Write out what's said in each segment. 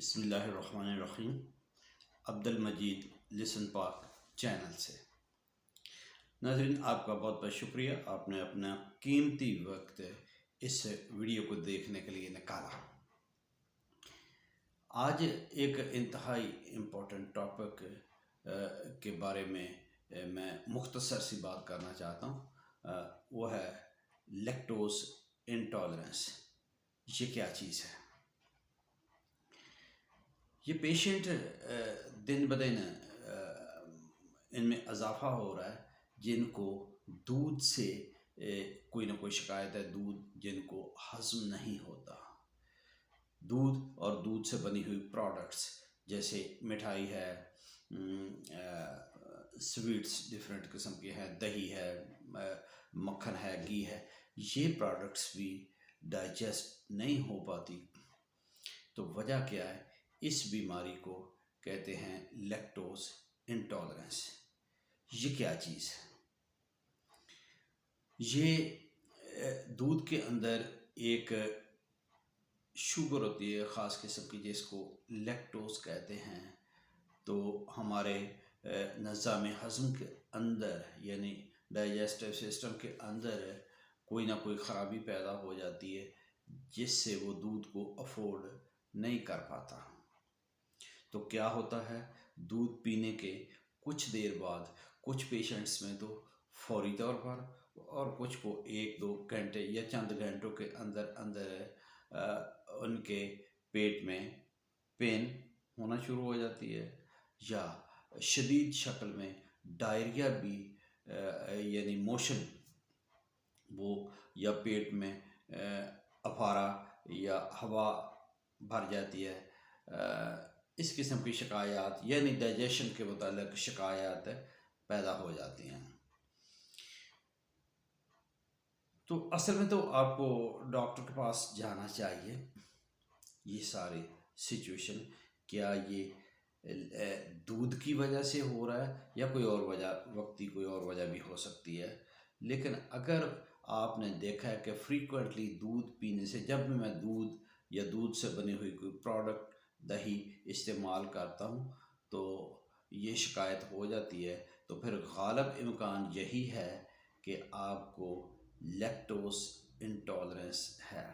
بسم اللہ الرحمن الرحیم۔ عبد المجید لسن پاک چینل سے ناظرین، آپ کا بہت بہت شکریہ، آپ نے اپنا قیمتی وقت اس ویڈیو کو دیکھنے کے لیے نکالا۔ آج ایک انتہائی امپورٹنٹ ٹاپک کے بارے میں میں مختصر سی بات کرنا چاہتا ہوں، وہ ہے لیکٹوز انٹالرنس۔ یہ کیا چیز ہے؟ یہ پیشنٹ دن بدن ان میں اضافہ ہو رہا ہے جن کو دودھ سے کوئی نہ کوئی شکایت ہے، دودھ جن کو ہضم نہیں ہوتا۔ دودھ اور دودھ سے بنی ہوئی پروڈکٹس جیسے مٹھائی ہے، سویٹس ڈفرینٹ قسم کے ہیں، دہی ہے، مکھن ہے، گھی ہے، یہ پروڈکٹس بھی ڈائجسٹ نہیں ہو پاتی۔ تو وجہ کیا ہے؟ اس بیماری کو کہتے ہیں لیکٹوز انٹالرنس۔ یہ کیا چیز ہے؟ یہ دودھ کے اندر ایک شوگر ہوتی ہے خاص قسم کی جس کو لیکٹوز کہتے ہیں۔ تو ہمارے نظام ہضم کے اندر یعنی ڈائجسٹو سسٹم کے اندر کوئی نہ کوئی خرابی پیدا ہو جاتی ہے جس سے وہ دودھ کو افورڈ نہیں کر پاتا۔ تو کیا ہوتا ہے؟ دودھ پینے کے کچھ دیر بعد کچھ پیشنٹس میں تو فوری طور پر اور کچھ کو 1-2 گھنٹے یا چند گھنٹوں کے اندر ان کے پیٹ میں پین ہونا شروع ہو جاتی ہے، یا شدید شکل میں ڈائریا بھی یعنی موشن، وہ یا پیٹ میں افارہ یا ہوا بھر جاتی ہے، اس قسم کی شکایات یعنی ڈائجیشن کے متعلق شکایات پیدا ہو جاتی ہیں۔ تو اصل میں تو آپ کو ڈاکٹر کے پاس جانا چاہیے۔ یہ ساری سچویشن کیا یہ دودھ کی وجہ سے ہو رہا ہے یا کوئی اور وجہ، وقتی کوئی اور وجہ بھی ہو سکتی ہے، لیکن اگر آپ نے دیکھا ہے کہ فریکوینٹلی دودھ پینے سے، جب بھی میں دودھ یا دودھ سے بنی ہوئی کوئی پروڈکٹ دہی استعمال کرتا ہوں تو یہ شکایت ہو جاتی ہے، تو پھر غالب امکان یہی ہے کہ آپ کو لیکٹوز انٹالرنس ہے۔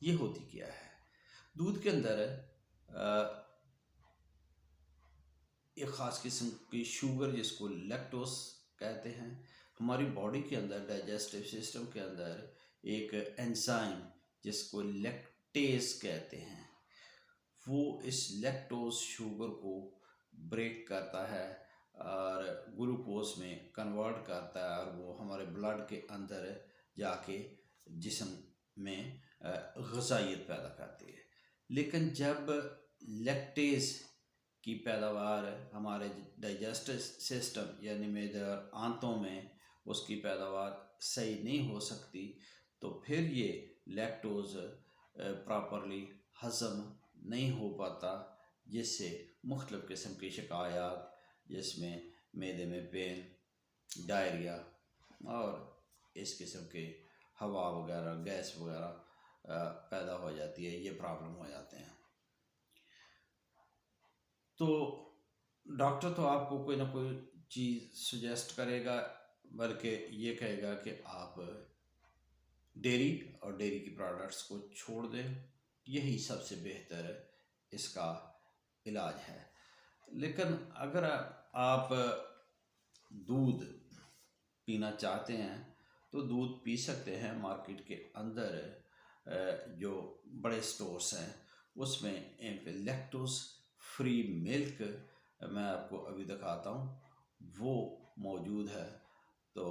یہ ہوتی کیا ہے؟ دودھ کے اندر ایک خاص قسم کی شوگر جس کو لیکٹوز کہتے ہیں، ہماری باڈی کے اندر ڈائجسٹو سسٹم کے اندر ایک انزائم جس کو لیکٹیز کہتے ہیں، وہ اس لیکٹوز شوگر کو بریک کرتا ہے اور گلوکوز میں کنورٹ کرتا ہے، اور وہ ہمارے بلڈ کے اندر جا کے جسم میں غذائیت پیدا کرتی ہے۔ لیکن جب لیکٹیز کی پیداوار ہمارے ڈائجسٹو سسٹم یعنی معدے اور آنتوں میں اس کی پیداوار صحیح نہیں ہو سکتی، تو پھر یہ لیکٹوز پراپرلی ہضم نہیں ہو پاتا، جس سے مختلف قسم کی شکایات جس میں معدے میں پین، ڈائریا اور اس قسم کے ہوا وغیرہ، گیس وغیرہ پیدا ہو جاتی ہے، یہ پرابلم ہو جاتے ہیں۔ تو ڈاکٹر تو آپ کو کوئی نہ کوئی چیز سجیسٹ کرے گا، بلکہ یہ کہے گا کہ آپ ڈیری اور ڈیری کی پروڈکٹس کو چھوڑ دیں، یہی سب سے بہتر اس کا علاج ہے۔ لیکن اگر آپ دودھ پینا چاہتے ہیں تو دودھ پی سکتے ہیں۔ مارکیٹ کے اندر جو بڑے سٹورز ہیں اس میں ایک لیکٹوز فری ملک میں آپ کو ابھی دکھاتا ہوں، وہ موجود ہے، تو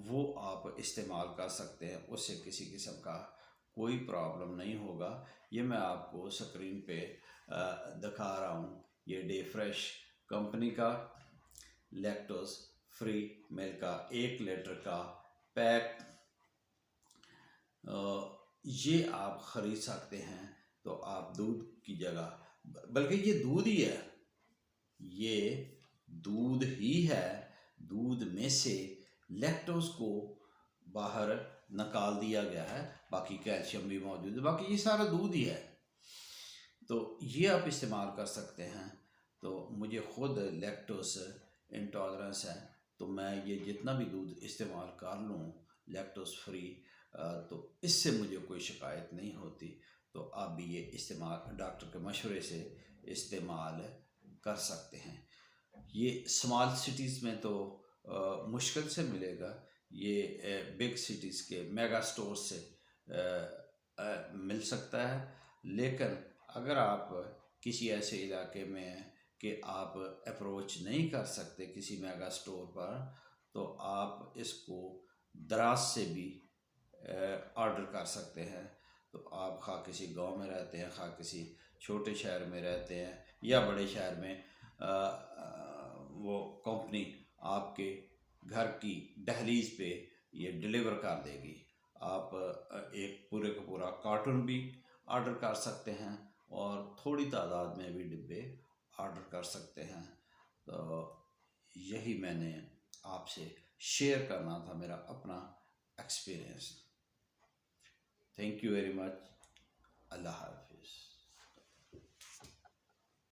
وہ آپ استعمال کر سکتے ہیں، اس سے کسی قسم کا کوئی پرابلم نہیں ہوگا۔ یہ میں آپ کو سکرین پہ دکھا رہا ہوں، یہ ڈے فریش کمپنی کا لیکٹوز فری ملک کا 1 لیٹر کا پیک، یہ آپ خرید سکتے ہیں۔ تو آپ دودھ کی جگہ، بلکہ یہ دودھ ہی ہے، یہ دودھ ہی ہے، دودھ میں سے لیکٹوز کو باہر نکال دیا گیا ہے، باقی کیلشیم بھی موجود ہے، باقی یہ سارا دودھ ہی ہے۔ تو یہ آپ استعمال کر سکتے ہیں۔ تو مجھے خود لیکٹوز انٹالرنس ہے، تو میں یہ جتنا بھی دودھ استعمال کر لوں لیکٹوز فری، تو اس سے مجھے کوئی شکایت نہیں ہوتی۔ تو آپ بھی یہ استعمال ڈاکٹر کے مشورے سے استعمال کر سکتے ہیں۔ یہ اسمال سٹیز میں تو مشکل سے ملے گا، یہ بگ سٹیز کے میگا سٹور سے مل سکتا ہے۔ لیکن اگر آپ کسی ایسے علاقے میں ہیں کہ آپ اپروچ نہیں کر سکتے کسی میگا سٹور پر، تو آپ اس کو دراز سے بھی آرڈر کر سکتے ہیں۔ تو آپ خواہ کسی گاؤں میں رہتے ہیں، خواہ کسی چھوٹے شہر میں رہتے ہیں یا بڑے شہر میں، وہ کمپنی آپ کے گھر کی دہلیز پہ یہ ڈلیور کر دے گی۔ آپ ایک پورے کا پورا کارٹن بھی آرڈر کر سکتے ہیں اور تھوڑی تعداد میں بھی ڈبے آرڈر کر سکتے ہیں۔ تو یہی میں نے آپ سے شیئر کرنا تھا، میرا اپنا experience. Thank you very much. اللہ حافظ۔